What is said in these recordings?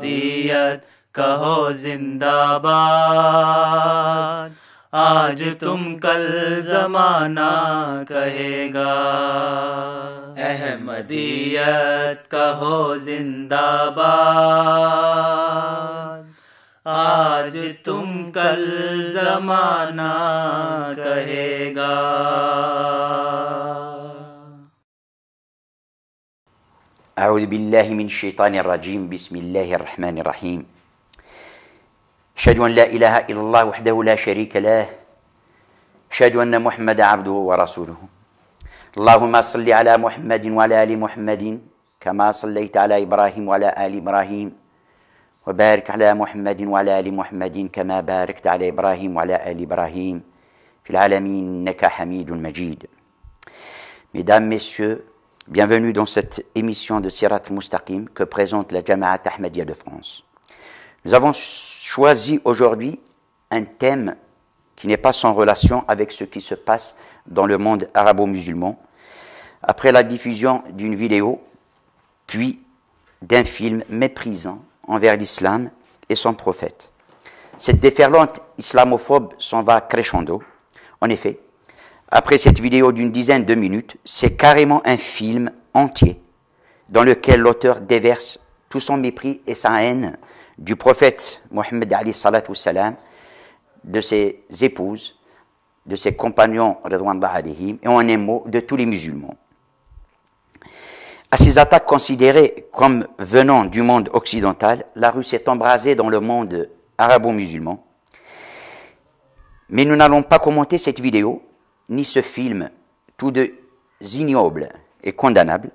अहमदियत कहो जिंदाबाद, आज तुम कल जमाना कहेगा। अहमदियत कहो जिंदाबाद, आज तुम कल जमाना कहेगा। أعوذ بالله من الشيطان الرجيم بسم الله الرحمن الرحيم أشهد أن لا إله إلا الله وحده لا شريك له أشهد أن محمدا عبده ورسوله اللهم صل على محمد وعلى آل محمد كما صليت على إبراهيم وعلى آل إبراهيم وبارك على محمد وعلى آل محمد كما باركت على إبراهيم وعلى آل إبراهيم في العالمين إنك حميد مجيد. Mesdames, Messieurs, bienvenue dans cette émission de Sirat al-Mustaqim que présente la Jama'at Ahmadiyya de France. Nous avons choisi aujourd'hui un thème qui n'est pas sans relation avec ce qui se passe dans le monde arabo-musulman, après la diffusion d'une vidéo, puis d'un film méprisant envers l'islam et son prophète. Cette déferlante islamophobe s'en va crescendo. En effet, après cette vidéo d'une dizaine de minutes, c'est carrément un film entier dans lequel l'auteur déverse tout son mépris et sa haine du prophète Mohammed alayhi salatu salam, de ses épouses, de ses compagnons ridwanullah alayhim, et en un mot de tous les musulmans. À ces attaques considérées comme venant du monde occidental, la rue s'est embrasée dans le monde arabo-musulman. Mais nous n'allons pas commenter cette vidéo ni ce film, tous deux ignobles et condamnables,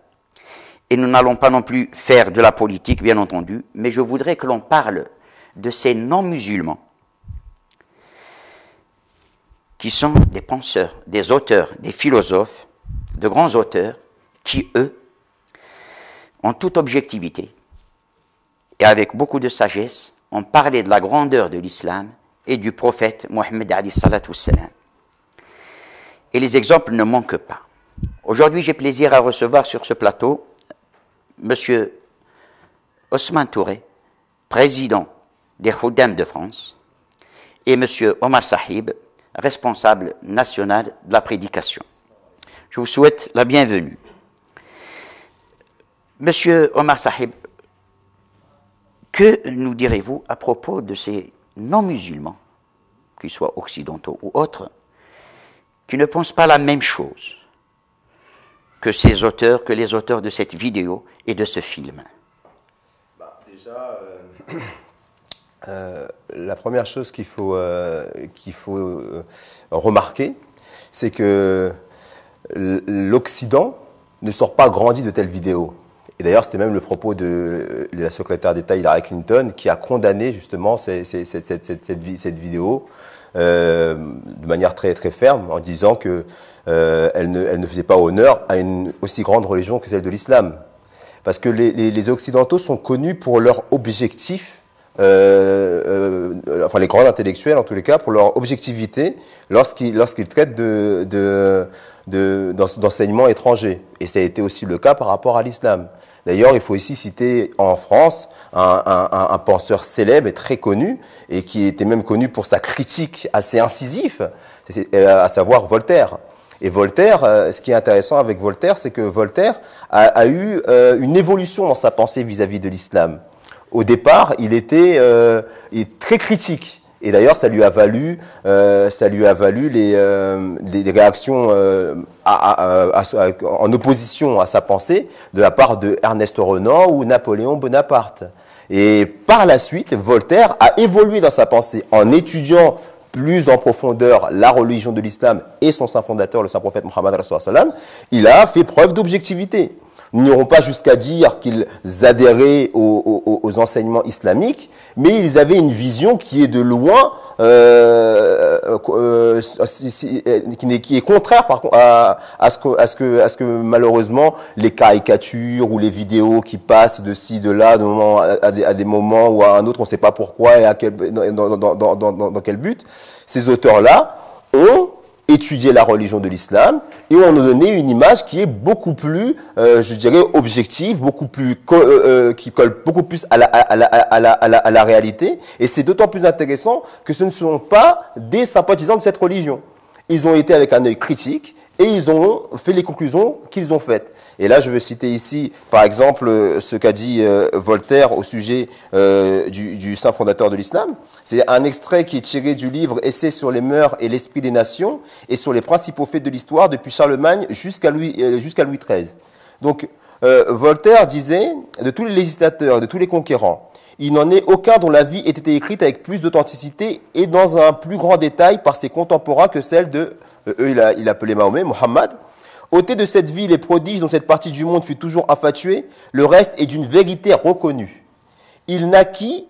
et nous n'allons pas non plus faire de la politique, bien entendu, mais je voudrais que l'on parle de ces non-musulmans, qui sont des penseurs, des auteurs, des philosophes, de grands auteurs, qui, eux, en toute objectivité, et avec beaucoup de sagesse, ont parlé de la grandeur de l'islam et du prophète Mohammed alayhi salatu salam. Et les exemples ne manquent pas. Aujourd'hui, j'ai plaisir à recevoir sur ce plateau M. Ousmane Touré, président des Khuddam de France, et M. Omar Sahib, responsable national de la prédication. Je vous souhaite la bienvenue. M. Omar Sahib, que nous direz-vous à propos de ces non-musulmans, qu'ils soient occidentaux ou autres, qui ne pensent pas la même chose que ces auteurs, que les auteurs de cette vidéo et de ce film? Déjà, la première chose qu'il faut remarquer, c'est que l'Occident ne sort pas grandi de telles vidéos. Et d'ailleurs, c'était même le propos de la secrétaire d'État Hillary Clinton qui a condamné justement cette vidéo de manière très, très ferme, en disant que elle ne faisait pas honneur à une aussi grande religion que celle de l'islam. Parce que les Occidentaux sont connus pour leur objectif, enfin les grands intellectuels en tous les cas, pour leur objectivité lorsqu'ils traitent d'enseignements étrangers. Et ça a été aussi le cas par rapport à l'islam. D'ailleurs, il faut ici citer en France un penseur célèbre et très connu, et qui était même connu pour sa critique assez incisive, à savoir Voltaire. Et Voltaire, ce qui est intéressant avec Voltaire, c'est que Voltaire a eu une évolution dans sa pensée vis-à-vis de l'islam. Au départ, il était très critique. Et d'ailleurs, ça lui a valu les réactions en opposition à sa pensée de la part de Ernest Renan ou Napoléon Bonaparte. Et par la suite, Voltaire a évolué dans sa pensée en étudiant plus en profondeur la religion de l'islam et son saint fondateur, le saint prophète Mohammed sallam. Il a fait preuve d'objectivité. Nous n'irons pas jusqu'à dire qu'ils adhéraient aux enseignements islamiques, mais ils avaient une vision qui est de loin, qui est contraire à ce que malheureusement les caricatures ou les vidéos qui passent de ci, de là, à des moments ou à un autre, on ne sait pas pourquoi et dans quel but, ces auteurs-là ont étudié la religion de l'islam et ont donné une image qui est beaucoup plus, je dirais, objective, beaucoup plus qui colle beaucoup plus à la réalité. Et c'est d'autant plus intéressant que ce ne sont pas des sympathisants de cette religion. Ils ont été avec un œil critique et ils ont fait les conclusions qu'ils ont faites. Et là, je veux citer ici, par exemple, ce qu'a dit Voltaire au sujet du saint fondateur de l'islam. C'est un extrait qui est tiré du livre « Essai sur les mœurs et l'esprit des nations » et sur les principaux faits de l'histoire depuis Charlemagne jusqu'à Louis XIII. Donc, Voltaire disait, de tous les législateurs, de tous les conquérants, il n'en est aucun dont la vie ait été écrite avec plus d'authenticité et dans un plus grand détail par ses contemporains que celle de, il appelait Mahomet, Mohammed. Ôté de cette vie les prodiges dont cette partie du monde fut toujours infatuée, le reste est d'une vérité reconnue. Il naquit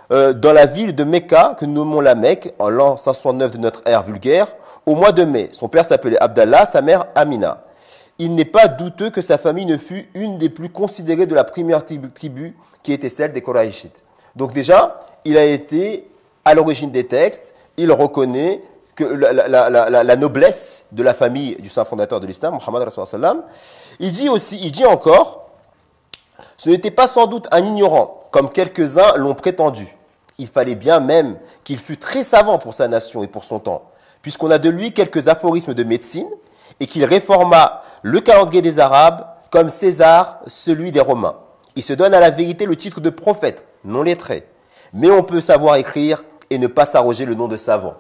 dans la ville de Mecca, que nous nommons la Mecque, en l'an 569 de notre ère vulgaire, au mois de mai. Son père s'appelait Abdallah, sa mère Amina. Il n'est pas douteux que sa famille ne fut une des plus considérées de la première tribu qui était celle des Koraïchites. Donc déjà, il a été à l'origine des textes, il reconnaît que la noblesse de la famille du saint fondateur de l'islam, Muhammad Rasulullah. Il dit encore, ce n'était pas sans doute un ignorant, comme quelques-uns l'ont prétendu. Il fallait bien même qu'il fût très savant pour sa nation et pour son temps, puisqu'on a de lui quelques aphorismes de médecine, et qu'il réforma le calendrier des Arabes, comme César, celui des Romains. Il se donne à la vérité le titre de prophète, non lettré. Mais on peut savoir écrire et ne pas s'arroger le nom de savant.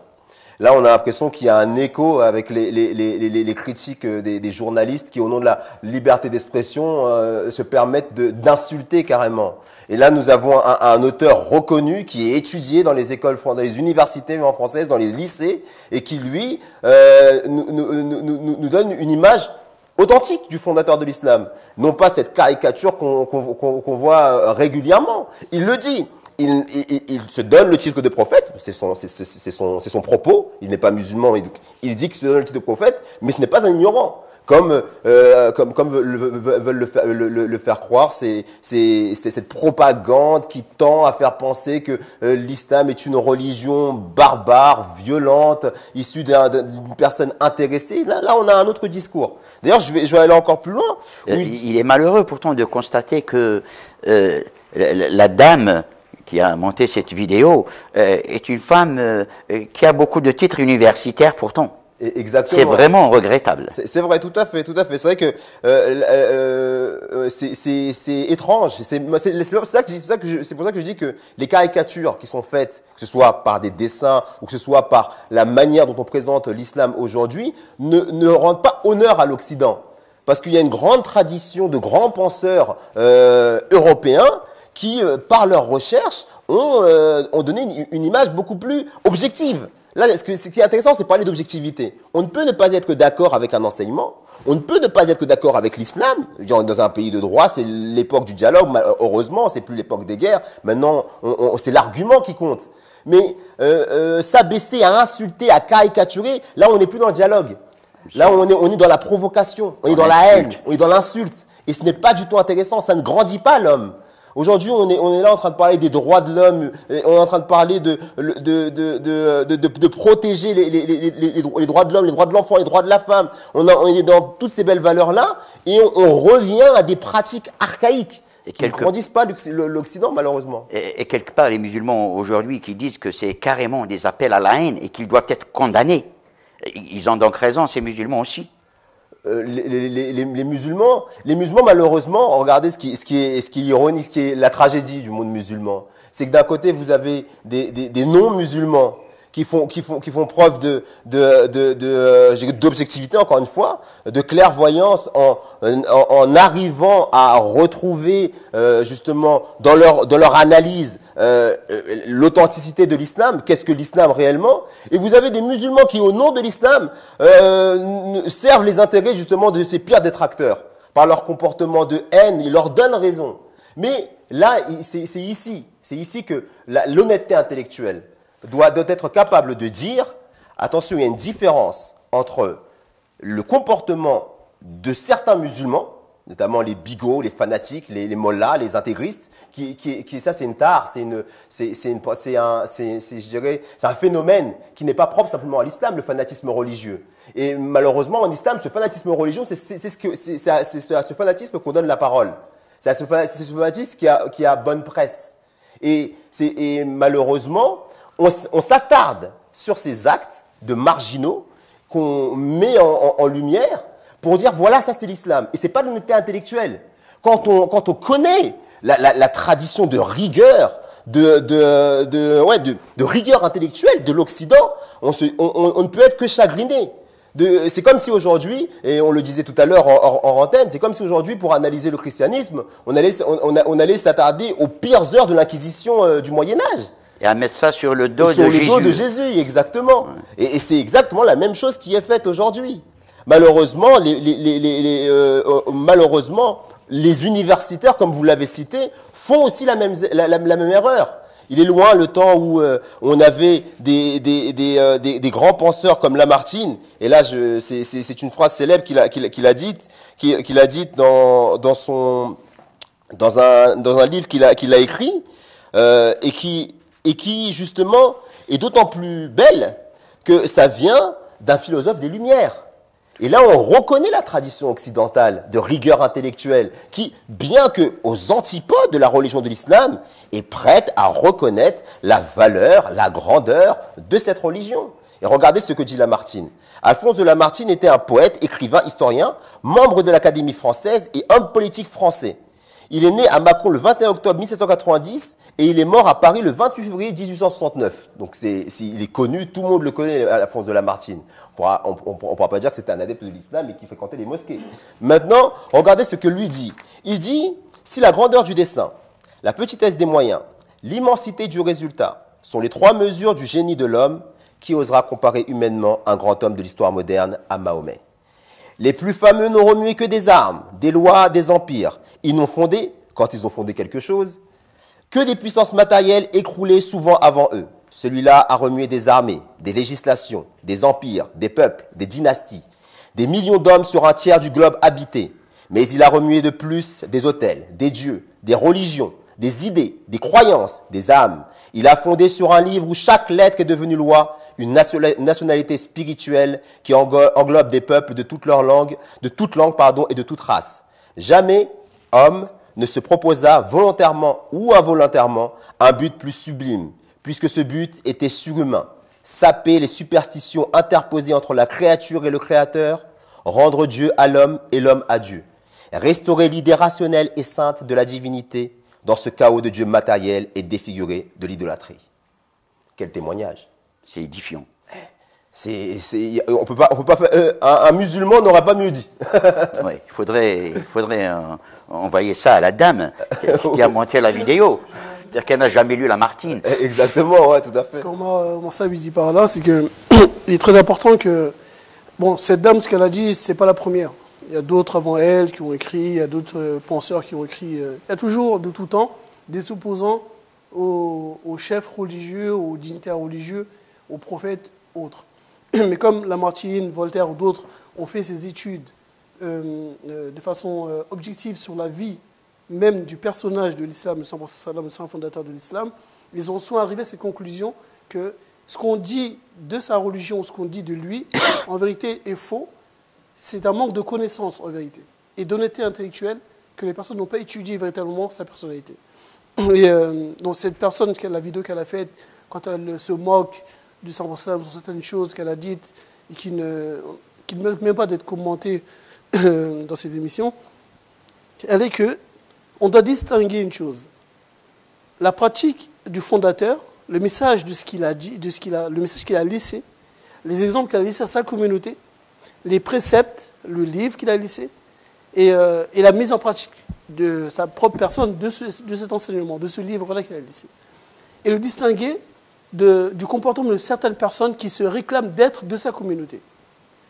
Là, on a l'impression qu'il y a un écho avec les critiques des journalistes qui, au nom de la liberté d'expression, se permettent d'insulter carrément. Et là, nous avons un auteur reconnu qui est étudié dans les écoles, dans les universités françaises, dans les lycées, et qui, lui, nous donne une image authentique du fondateur de l'islam. Non pas cette caricature qu'on voit régulièrement. Il le dit. Il se donne le titre de prophète, c'est son propos, il n'est pas musulman, il dit qu'il se donne le titre de prophète, mais ce n'est pas un ignorant, comme veulent le faire croire, c'est cette propagande qui tend à faire penser que l'islam est une religion barbare, violente, issue d'une personne intéressée. Là, on a un autre discours. D'ailleurs, je vais aller encore plus loin. Il est malheureux pourtant de constater que la dame qui a monté cette vidéo est une femme qui a beaucoup de titres universitaires pourtant. Exactement. C'est vraiment regrettable. C'est vrai, tout à fait. C'est vrai que c'est étrange. C'est pour ça que je dis que les caricatures qui sont faites, que ce soit par des dessins ou que ce soit par la manière dont on présente l'islam aujourd'hui, ne rendent pas honneur à l'Occident. Parce qu'il y a une grande tradition de grands penseurs européens qui, par leurs recherches, ont donné une image beaucoup plus objective. Là, ce qui est intéressant, c'est parler d'objectivité. On ne peut ne pas être que d'accord avec un enseignement. On ne peut ne pas être que d'accord avec l'islam. Dans un pays de droit, c'est l'époque du dialogue. Heureusement, c'est plus l'époque des guerres. Maintenant, c'est l'argument qui compte. Mais s'abaisser à insulter, à caricaturer, là, on n'est plus dans le dialogue. Là, on est dans la provocation, on est dans la haine, on est dans l'insulte. Et ce n'est pas du tout intéressant, ça ne grandit pas l'homme. Aujourd'hui, on est là en train de parler des droits de l'homme, on est en train de parler de protéger les droits de l'homme, les droits de l'enfant, les droits de la femme. On est dans toutes ces belles valeurs-là et on revient à des pratiques archaïques qui ne grandissent pas l'Occident, malheureusement. Et quelque part, les musulmans aujourd'hui qui disent que c'est carrément des appels à la haine et qu'ils doivent être condamnés, ils ont donc raison, ces musulmans aussi. Les musulmans, malheureusement, regardez ce qui est ironique, ce qui est la tragédie du monde musulman, c'est que d'un côté vous avez des non-musulmans qui font preuve d'objectivité, encore une fois, de clairvoyance en arrivant à retrouver justement dans leur analyse l'authenticité de l'islam, qu'est-ce que l'islam réellement, et vous avez des musulmans qui, au nom de l'islam, servent les intérêts justement de ces pires détracteurs. Par leur comportement de haine, ils leur donnent raison. Mais là, c'est ici que l'honnêteté intellectuelle doit être capable de dire, attention, il y a une différence entre le comportement de certains musulmans notamment les bigots, les fanatiques, les mollahs, les intégristes, ça c'est une tare, je dirais, c'est un phénomène qui n'est pas propre simplement à l'islam, le fanatisme religieux. Et malheureusement, en islam, ce fanatisme religieux, c'est à ce fanatisme qu'on donne la parole. C'est à ce fanatisme qui a bonne presse. Et malheureusement, on s'attarde sur ces actes de marginaux qu'on met en lumière pour dire voilà, ça c'est l'islam. Et c'est pas de l'honnêteté intellectuelle. Quand on connaît la tradition de rigueur, de rigueur intellectuelle de l'Occident, on ne peut être que chagriné. C'est comme si aujourd'hui, et on le disait tout à l'heure en antenne, c'est comme si aujourd'hui, pour analyser le christianisme, on allait s'attarder aux pires heures de l'inquisition du Moyen-Âge. Et à mettre ça sur le dos de Jésus. Sur le dos de Jésus, exactement. Ouais. Et c'est exactement la même chose qui est faite aujourd'hui. Malheureusement, les universitaires, comme vous l'avez cité, font aussi la même erreur. Il est loin le temps où on avait des grands penseurs comme Lamartine. Et là, c'est une phrase célèbre qu'il a dite dans un livre qu'il a écrit et qui justement est d'autant plus belle que ça vient d'un philosophe des Lumières. Et là, on reconnaît la tradition occidentale de rigueur intellectuelle qui, bien que aux antipodes de la religion de l'islam, est prête à reconnaître la valeur, la grandeur de cette religion. Et regardez ce que dit Lamartine. Alphonse de Lamartine était un poète, écrivain, historien, membre de l'Académie française et homme politique français. Il est né à Mâcon le 21 octobre 1790 et il est mort à Paris le 28 février 1869. Donc il est connu, tout le monde le connaît, Alphonse de Lamartine. On pourra pas dire que c'était un adepte de l'islam et qui fréquentait les mosquées. Maintenant, regardez ce que lui dit. Il dit, si la grandeur du dessein, la petitesse des moyens, l'immensité du résultat sont les trois mesures du génie de l'homme, qui osera comparer humainement un grand homme de l'histoire moderne à Mahomet? Les plus fameux n'ont remué que des armes, des lois, des empires. Ils n'ont fondé, quand ils ont fondé quelque chose, que des puissances matérielles écroulées souvent avant eux. Celui-là a remué des armées, des législations, des empires, des peuples, des dynasties, des millions d'hommes sur un tiers du globe habité. Mais il a remué de plus des autels, des dieux, des religions, des idées, des croyances, des âmes. Il a fondé sur un livre où chaque lettre est devenue loi, une nationalité spirituelle qui englobe des peuples de toute langue et de toute race. Jamais homme ne se proposa volontairement ou involontairement un but plus sublime, puisque ce but était surhumain, saper les superstitions interposées entre la créature et le Créateur, rendre Dieu à l'homme et l'homme à Dieu, restaurer l'idée rationnelle et sainte de la divinité dans ce chaos de Dieu matériel et défiguré de l'idolâtrie. Quel témoignage! C'est édifiant. On peut pas faire, un musulman n'aurait pas mieux dit. Ouais, il faudrait envoyer ça à la dame qui a monté la vidéo. C'est-à-dire qu'elle n'a jamais lu Lamartine. Exactement, ouais, tout à fait. Ce qu'on ça dit par là, c'est que il est très important que, bon, cette dame, ce qu'elle a dit, c'est pas la première. Il y a d'autres avant elle qui ont écrit, il y a d'autres penseurs qui ont écrit. Il y a toujours, de tout temps, des opposants aux chefs religieux, aux dignitaires religieux, aux prophètes, autres. Mais comme Lamartine, Voltaire ou d'autres ont fait ces études de façon objective sur la vie même du personnage de l'islam, le saint fondateur de l'islam, ils en sont arrivés à cette conclusion que ce qu'on dit de sa religion, ce qu'on dit de lui, en vérité est faux. C'est un manque de connaissance, en vérité, et d'honnêteté intellectuelle que les personnes n'ont pas étudié véritablement sa personnalité. Et donc cette personne, la vidéo qu'elle a faite, quand elle se moque du saint sur certaines choses qu'elle a dites et qui ne méritent même pas d'être commentées dans cette émission, elle est que on doit distinguer une chose. La pratique du fondateur, le message de ce qu'il a dit, le message qu'il a laissé, les exemples qu'il a laissés à sa communauté, les préceptes, le livre qu'il a laissé, et la mise en pratique de sa propre personne de cet enseignement, de ce livre-là qu'il a laissé. Et le distinguer du comportement de certaines personnes qui se réclament d'être de sa communauté.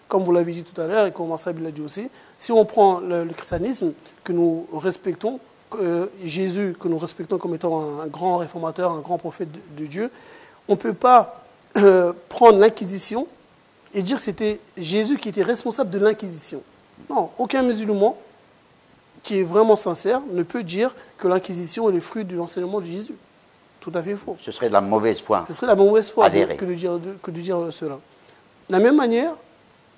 Comme vous l'avez dit tout à l'heure, et comme Marcel l'a dit aussi, si on prend le christianisme que nous respectons, Jésus que nous respectons comme étant un grand réformateur, un grand prophète de Dieu, on ne peut pas prendre l'Inquisition et dire que c'était Jésus qui était responsable de l'Inquisition. Non, aucun musulman qui est vraiment sincère ne peut dire que l'Inquisition est le fruit de l'enseignement de Jésus. Tout à fait faux. Ce serait de la mauvaise foi. Ce serait la mauvaise foi Avérée. que de dire cela. De la même manière,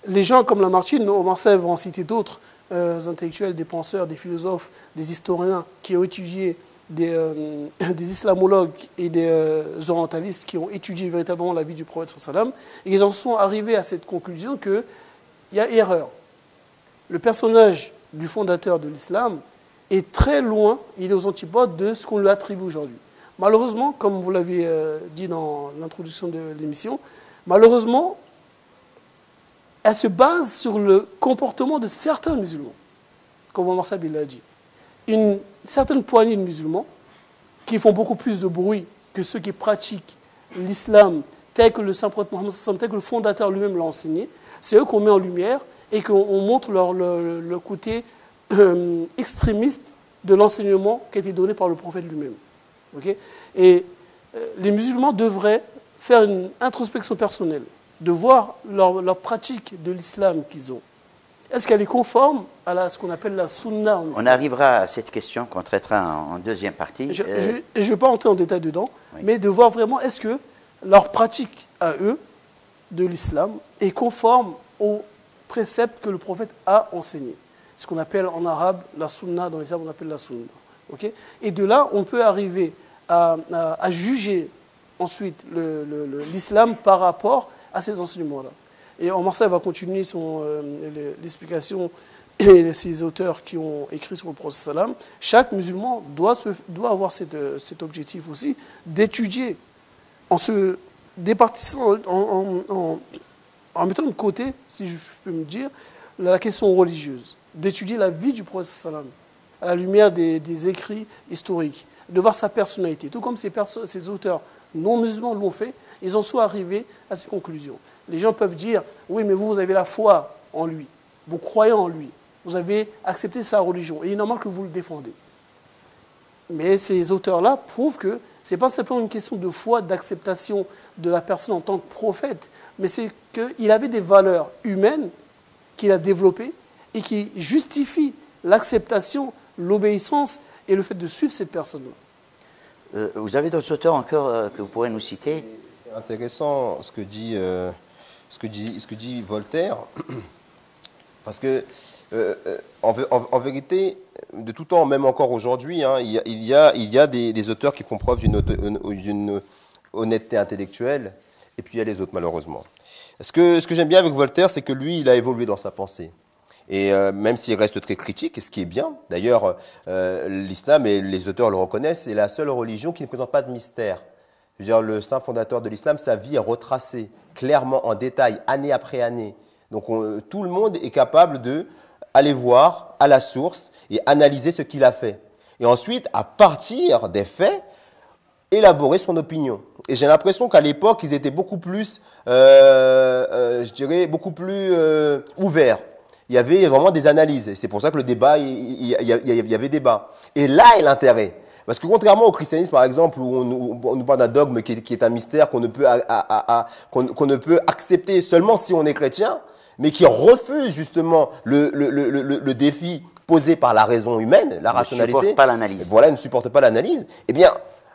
les gens comme Lamartine, Omar Sèvres va en citer d'autres intellectuels, des penseurs, des philosophes, des historiens qui ont étudié, des islamologues et des orientalistes qui ont étudié véritablement la vie du prophète sallam, et ils en sont arrivés à cette conclusion qu'il y a erreur. Le personnage du fondateur de l'islam est très loin, il est aux antipodes de ce qu'on lui attribue aujourd'hui. Malheureusement, comme vous l'avez dit dans l'introduction de l'émission, malheureusement, elle se base sur le comportement de certains musulmans, comme Omar Sabil l'a dit. Une certaine poignée de musulmans qui font beaucoup plus de bruit que ceux qui pratiquent l'islam tel que le saint prophète Mohammed, tel que le fondateur lui-même l'a enseigné, c'est eux qu'on met en lumière et qu'on montre le côté extrémiste de l'enseignement qui a été donné par le prophète lui-même. Okay? Et les musulmans devraient faire une introspection personnelle, de voir leur pratique de l'islam qu'ils ont. Est-ce qu'elle est conforme à ce qu'on appelle la sunna en islam? On arrivera à cette question qu'on traitera en deuxième partie. Je ne vais pas entrer en détail dedans, Oui. mais de voir vraiment est-ce que leur pratique à eux de l'islam est conforme aux préceptes que le prophète a enseignés. Ce qu'on appelle en arabe la sunna, dans l'islam on appelle la sunna. Okay? Et de là, on peut arriver à juger ensuite l'islam par rapport à ces enseignements-là. Et Omar Saïd va continuer l'explication et ces auteurs qui ont écrit sur le prophète sallam. Chaque musulman doit avoir cet objectif aussi d'étudier en se départissant, en mettant de côté, si je peux me dire, la question religieuse, d'étudier la vie du prophète sallam à la lumière des écrits historiques, de voir sa personnalité. Tout comme ces auteurs non musulmans l'ont fait, ils en sont arrivés à ces conclusions. Les gens peuvent dire, oui, mais vous avez la foi en lui, vous croyez en lui, vous avez accepté sa religion, et il est normal que vous le défendez. Mais ces auteurs-là prouvent que ce n'est pas simplement une question de foi, d'acceptation de la personne en tant que prophète, mais c'est qu'il avait des valeurs humaines qu'il a développées et qui justifient l'acceptation, l'obéissance et le fait de suivre cette personne-là. Vous avez d'autres auteurs encore que vous pourrez nous citer? C'est intéressant ce que dit Voltaire, parce que en vérité, de tout temps, même encore aujourd'hui, hein, il y a des auteurs qui font preuve d'une honnêteté intellectuelle, et puis il y a les autres, malheureusement. Ce que j'aime bien avec Voltaire, c'est que lui, il a évolué dans sa pensée. Et même s'il reste très critique, ce qui est bien, d'ailleurs, l'islam, et les auteurs le reconnaissent, est la seule religion qui ne présente pas de mystère. Je veux dire, le saint fondateur de l'islam, sa vie est retracée clairement en détail, année après année. Donc tout le monde est capable d'aller voir à la source et analyser ce qu'il a fait. Et ensuite, à partir des faits, élaborer son opinion. Et j'ai l'impression qu'à l'époque, ils étaient beaucoup plus, je dirais, beaucoup plus ouverts. Il y avait vraiment des analyses. Et c'est pour ça que le débat, il y avait débat. Et là est l'intérêt. Parce que contrairement au christianisme, par exemple, où on nous parle d'un dogme qui est un mystère qu'on ne peut accepter seulement si on est chrétien, mais qui refuse justement le défi posé par la raison humaine, la rationalité. Ne supporte pas l'analyse. Voilà, ne supporte pas l'analyse. Eh bien,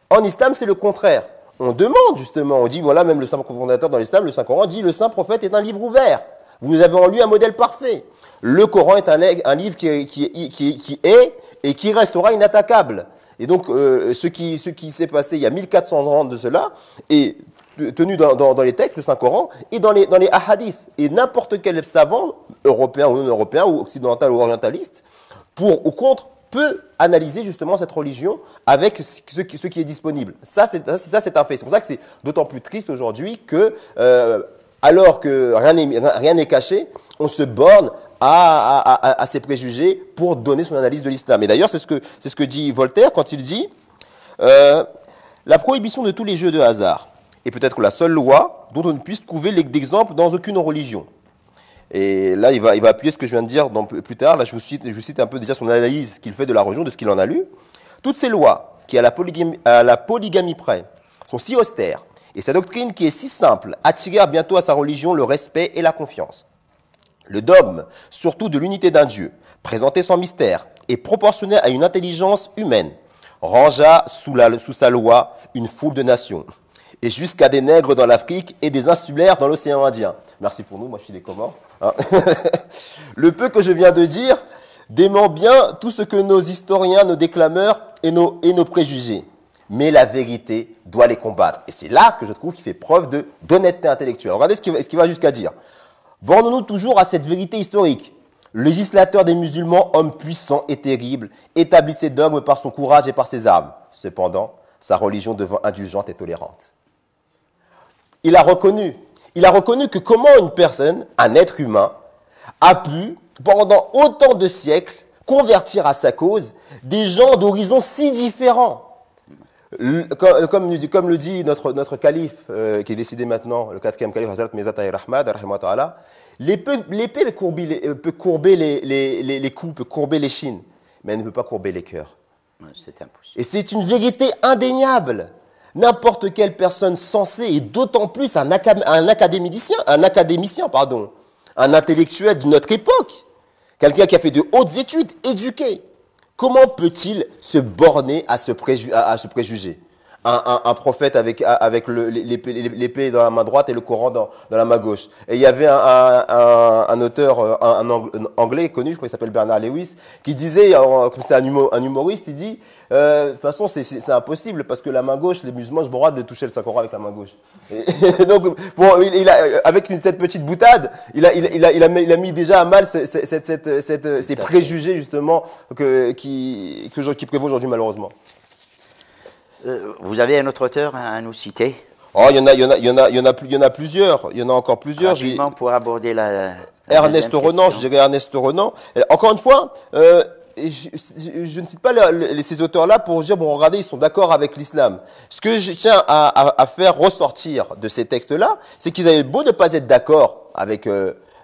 en islam, c'est le contraire. On demande justement, on dit, voilà, même le saint fondateur dans l'islam, le Saint-Coran, dit, le saint prophète est un livre ouvert. Vous avez en lui un modèle parfait. Le Coran est un livre qui est et qui restera inattaquable. Et donc, ce qui s'est passé il y a 1400 ans de cela est tenu dans les textes, le Saint-Coran, et dans les hadiths. Et n'importe quel savant, européen ou non européen, ou occidental ou orientaliste, pour ou contre, peut analyser justement cette religion avec ce qui est disponible. Ça, c'est un fait. C'est pour ça que c'est d'autant plus triste aujourd'hui que, alors que rien n'est caché, on se borne à ses préjugés pour donner son analyse de l'islam. Et d'ailleurs, c'est ce que dit Voltaire quand il dit la prohibition de tous les jeux de hasard est peut-être la seule loi dont on ne puisse trouver d'exemple dans aucune religion. Et là, il va appuyer ce que je viens de dire plus tard. Là, je vous cite un peu déjà son analyse qu'il fait de la religion, de ce qu'il en a lu. Toutes ces lois qui, à la polygamie près, sont si austères, et sa doctrine qui est si simple, attirèrent bientôt à sa religion le respect et la confiance. Le dogme, surtout de l'unité d'un Dieu, présenté sans mystère, et proportionnée à une intelligence humaine, rangea sous sa loi une foule de nations, et jusqu'à des nègres dans l'Afrique et des insulaires dans l'océan Indien. Merci pour nous, moi je suis des Comores. Hein. Le peu que je viens de dire dément bien tout ce que nos historiens, nos déclameurs et nos préjugés. Mais la vérité doit les combattre. Et c'est là que je trouve qu'il fait preuve d'honnêteté intellectuelle. Regardez ce qu'il va jusqu'à dire. Bornons-nous toujours à cette vérité historique. Le législateur des musulmans, homme puissant et terrible, établit ses dogmes par son courage et par ses armes. Cependant, sa religion devint indulgente et tolérante. Il a reconnu que comment une personne, un être humain, a pu, pendant autant de siècles, convertir à sa cause des gens d'horizons si différents. Comme le dit notre calife, qui est décédé maintenant, le 4e calife, Hazrat Mirza Tahir Ahmad, l'épée peut courber les coups, peut courber les chines, mais elle ne peut pas courber les cœurs. C'est impossible. Et c'est une vérité indéniable. N'importe quelle personne sensée, et d'autant plus un académicien, un intellectuel de notre époque, quelqu'un qui a fait de hautes études, éduqué, comment peut-il se borner à se préjuger? Un prophète avec l'épée dans la main droite et le Coran dans la main gauche. Et il y avait un auteur, un anglais connu, je crois qu'il s'appelle Bernard Lewis, qui disait, comme c'était un humoriste, il dit, de toute façon c'est impossible parce que la main gauche, les musulmans, je me droit de toucher le Saint-Coran avec la main gauche. Et donc, bon, avec cette petite boutade, il a mis déjà à mal ces préjugés justement qui prévaut aujourd'hui malheureusement. Vous avez un autre auteur à nous citer? Oh, il y en a plusieurs. Il y en a encore plusieurs. Rapidement pour aborder Ernest Renan, je dirais Ernest Renan. Encore une fois, je ne cite pas ces auteurs-là pour dire, bon, regardez, ils sont d'accord avec l'islam. Ce que je tiens à faire ressortir de ces textes-là, c'est qu'ils avaient beau ne pas être d'accord avec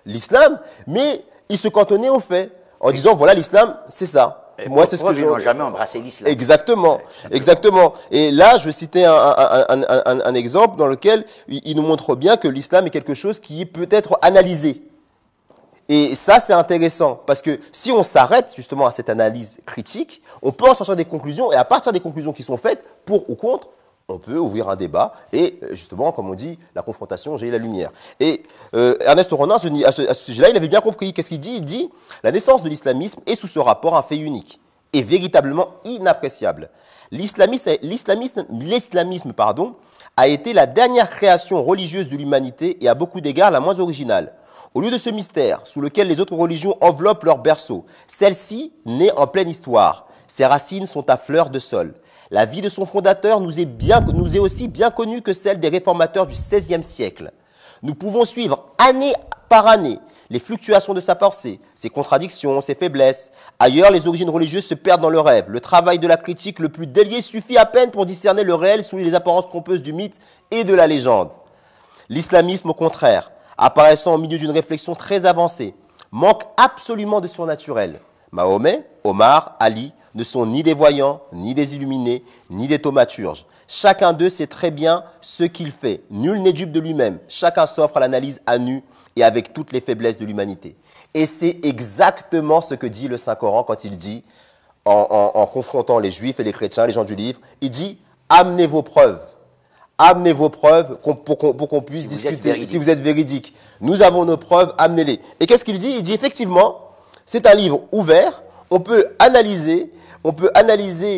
l'islam, mais ils se cantonnaient aux faits, en disant, voilà, l'islam, c'est ça. Moi, c'est ce que ils n'ont jamais embrassé l'islam. Exactement, exactement. Et là, je citais un exemple dans lequel il nous montre bien que l'islam est quelque chose qui peut être analysé. Et ça, c'est intéressant, parce que si on s'arrête justement à cette analyse critique, on peut en sortir des conclusions, et à partir des conclusions qui sont faites, pour ou contre, on peut ouvrir un débat, et justement, comme on dit, la confrontation, j'ai la lumière. Et Ernest Renan, à ce sujet-là, il avait bien compris. Qu'est-ce qu'il dit? Il dit, la naissance de l'islamisme est sous ce rapport un fait unique, et véritablement inappréciable. L'islamisme, a été la dernière création religieuse de l'humanité, et à beaucoup d'égards la moins originale. Au lieu de ce mystère, sous lequel les autres religions enveloppent leur berceau, celle-ci naît en pleine histoire. Ses racines sont à fleur de sol. La vie de son fondateur nous est aussi bien connue que celle des réformateurs du XVIe siècle. Nous pouvons suivre année par année les fluctuations de sa pensée, ses contradictions, ses faiblesses. Ailleurs, les origines religieuses se perdent dans le rêve. Le travail de la critique le plus délié suffit à peine pour discerner le réel sous les apparences trompeuses du mythe et de la légende. L'islamisme, au contraire, apparaissant au milieu d'une réflexion très avancée, manque absolument de surnaturel. Mahomet, Omar, Ali ne sont ni des voyants, ni des illuminés, ni des thaumaturges. Chacun d'eux sait très bien ce qu'il fait. Nul n'est dupe de lui-même. Chacun s'offre à l'analyse à nu et avec toutes les faiblesses de l'humanité. Et c'est exactement ce que dit le Saint-Coran quand il dit, en confrontant les juifs et les chrétiens, les gens du livre, il dit « Amenez vos preuves. Amenez vos preuves pour qu'on puisse discuter, si vous êtes véridique. Nous avons nos preuves, amenez-les. » Et qu'est-ce qu'il dit? Il dit effectivement, c'est un livre ouvert, on peut analyser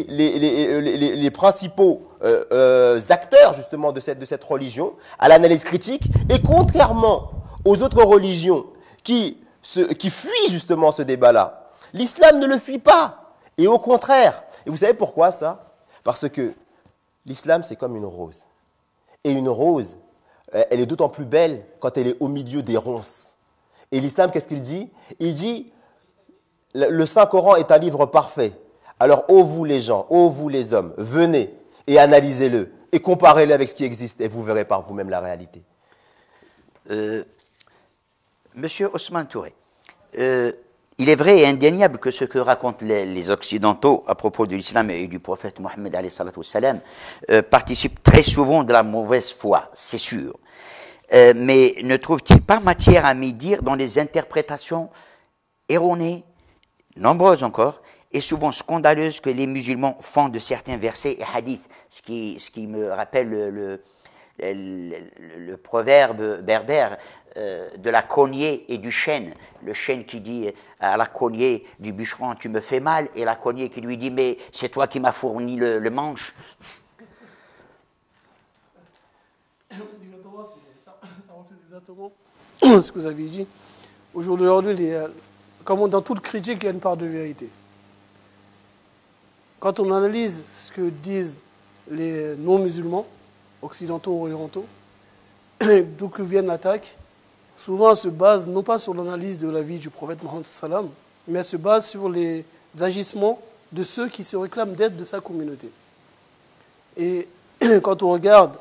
les principaux acteurs justement de cette religion à l'analyse critique. Et contrairement aux autres religions qui fuient justement ce débat-là, l'islam ne le fuit pas. Et au contraire. Et vous savez pourquoi ça? Parce que l'islam, c'est comme une rose. Et une rose, elle est d'autant plus belle quand elle est au milieu des ronces. Et l'islam, qu'est-ce qu'il dit? Il dit, le Saint-Coran est un livre parfait. Alors, ô vous les gens, ô vous les hommes, venez et analysez-le et comparez-le avec ce qui existe et vous verrez par vous-même la réalité. Monsieur Ousmane Touré, il est vrai et indéniable que ce que racontent les Occidentaux à propos de l'islam et du prophète Mohammed participe très souvent de la mauvaise foi, c'est sûr. Mais ne trouve-t-il pas matière à médire dans les interprétations erronées, nombreuses encore, est souvent scandaleuse que les musulmans font de certains versets et hadiths, ce qui me rappelle le proverbe berbère de la cognée et du chêne. Le chêne qui dit à la cognée du bûcheron, tu me fais mal, et la cognée qui lui dit, mais c'est toi qui m'as fourni le manche. Exactement, ça reflète exactement ce que vous avez dit. Aujourd'hui, comme dans toute critique, il y a une part de vérité. Quand on analyse ce que disent les non-musulmans, occidentaux ou orientaux, d'où que viennent l'attaque, souvent se base non pas sur l'analyse de la vie du prophète Mohammed sallam, mais se base sur les agissements de ceux qui se réclament d'être de sa communauté. Et quand on regarde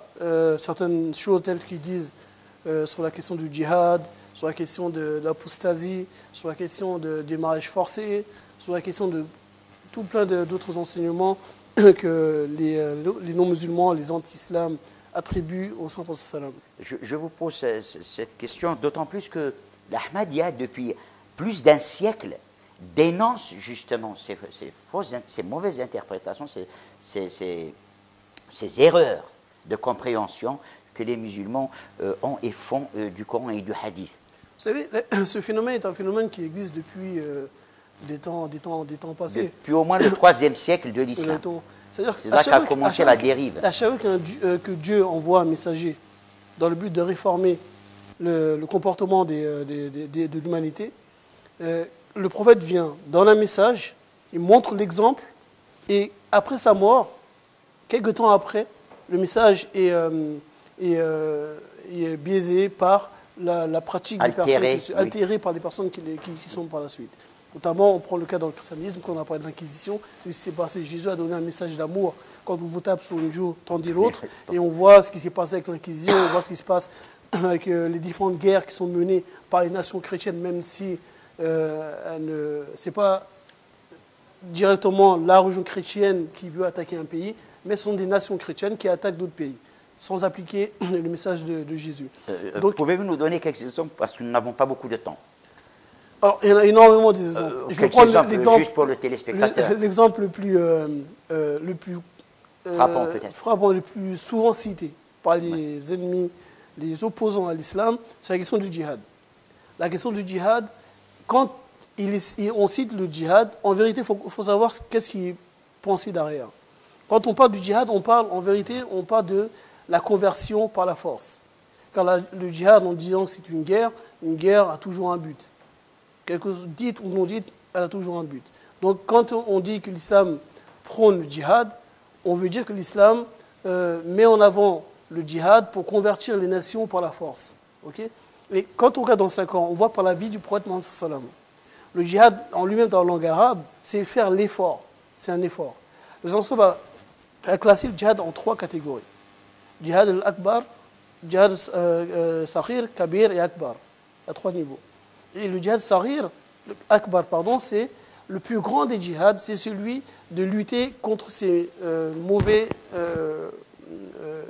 certaines choses telles qu'ils disent sur la question du djihad, sur la question de l'apostasie, sur la question du mariage forcé, sur la question de tout plein d'autres enseignements que les non-musulmans, les anti-islam attribuent au saint prophète sallam. Je vous pose cette question d'autant plus que l'Ahmadiyya, depuis plus d'un siècle, dénonce justement ces mauvaises interprétations, ces erreurs de compréhension que les musulmans ont et font du Coran et du Hadith. Vous savez, ce phénomène est un phénomène qui existe depuis des temps passés. Depuis au moins le 3e siècle de l'islam. C'est là qu'a commencé la dérive. À chaque fois que Dieu envoie un messager dans le but de réformer le comportement de l'humanité, le prophète vient, donne un message, il montre l'exemple, et après sa mort, quelques temps après, le message est biaisé par la pratique des personnes, altéré par les personnes qui sont par la suite. Notamment, on prend le cas dans le christianisme, quand on a parlé de l'Inquisition, ce qui s'est passé. Jésus a donné un message d'amour. Quand vous tapez sur une joue, tendez l'autre, et on voit ce qui s'est passé avec l'Inquisition, on voit ce qui se passe avec les différentes guerres qui sont menées par les nations chrétiennes, même si ce n'est pas directement la religion chrétienne qui veut attaquer un pays, mais ce sont des nations chrétiennes qui attaquent d'autres pays, sans appliquer le message de Jésus. Pouvez-vous nous donner quelques exemples, parce que nous n'avons pas beaucoup de temps? Alors, il y en a énormément d'exemples. Je vais prendre l'exemple juste pour le téléspectateur. L'exemple le plus frappant, le plus souvent cité par les ennemis, les opposants à l'islam, c'est la question du djihad. La question du djihad, quand on cite le djihad, en vérité, il faut savoir qu'est-ce qui est pensé derrière. Quand on parle du djihad, on parle de la conversion par la force. Car le djihad, en disant que c'est une guerre a toujours un but. Quelque chose dit ou non dit, elle a toujours un but. Donc quand on dit que l'islam prône le djihad, on veut dire que l'islam met en avant le djihad pour convertir les nations par la force. Okay? Et quand on regarde dans 5 ans, on voit par la vie du prophète Mohammed sallam. Le djihad en lui-même dans la langue arabe, c'est faire l'effort. C'est un effort. Le Sahaba a classé le djihad en 3 catégories. Djihad al-akbar, djihad saghir, kabir et akbar. À 3 niveaux. Et le djihad saghir, akbar, pardon, c'est le plus grand des djihads, c'est celui de lutter contre ces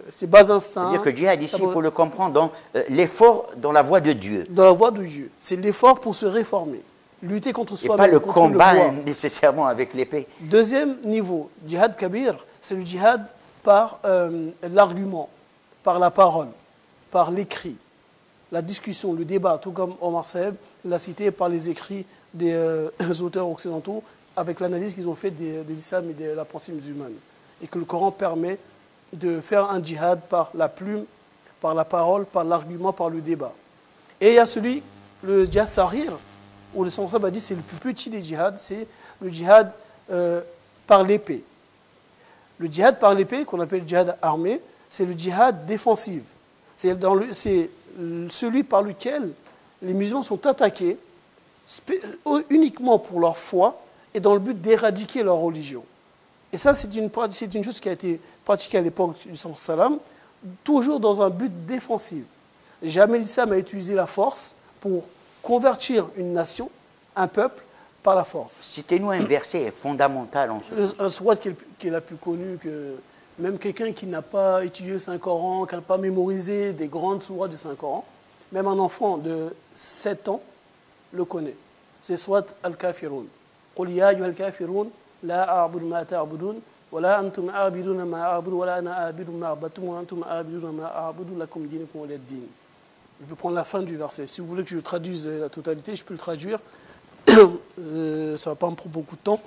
ces bas instincts. C'est-à-dire que le djihad ici, il faut le comprendre dans l'effort dans la voie de Dieu. Dans la voie de Dieu. C'est l'effort pour se réformer. Lutter contre soi-même. Et pas le combat nécessairement avec l'épée. Deuxième niveau, djihad kabir, c'est le djihad par l'argument, par la parole, par l'écrit, la discussion, le débat, tout comme Omar Saeb l'a cité par les écrits des auteurs occidentaux avec l'analyse qu'ils ont faite de l'islam et de la pensée musulmane. Et que le Coran permet de faire un djihad par la plume, par la parole, par l'argument, par le débat. Et il y a le djihad saghir, où le Sahaba a dit c'est le plus petit des djihads, c'est le djihad par l'épée. Le djihad par l'épée, qu'on appelle le djihad armé, c'est le djihad défensif. C'est celui par lequel les musulmans sont attaqués uniquement pour leur foi et dans le but d'éradiquer leur religion. Et ça, c'est une chose qui a été pratiquée à l'époque du Salam, toujours dans un but défensif. Jamais l'islam a utilisé la force pour convertir une nation, un peuple, par la force. Citez-nous un verset fondamental en ce un sourate qui est la plus connue, que même quelqu'un qui n'a pas étudié le Saint-Coran, qui n'a pas mémorisé des grandes sourates du Saint-Coran, même un enfant de 7 ans le connaît. C'est sourate Al-Kafirun. قل يا أيها الكافرون لا أعبد ما تعبدون ولا أنتم عابدون ما أعبد ولا أنا عابد ما عبدتم وأنتم عابدون ما أعبد لكم دينكم ولي الدين. Je vais prendre la fin du verset. Si vous voulez que je traduise la totalité, je peux le traduire. Ça ne va pas me prendre beaucoup de temps.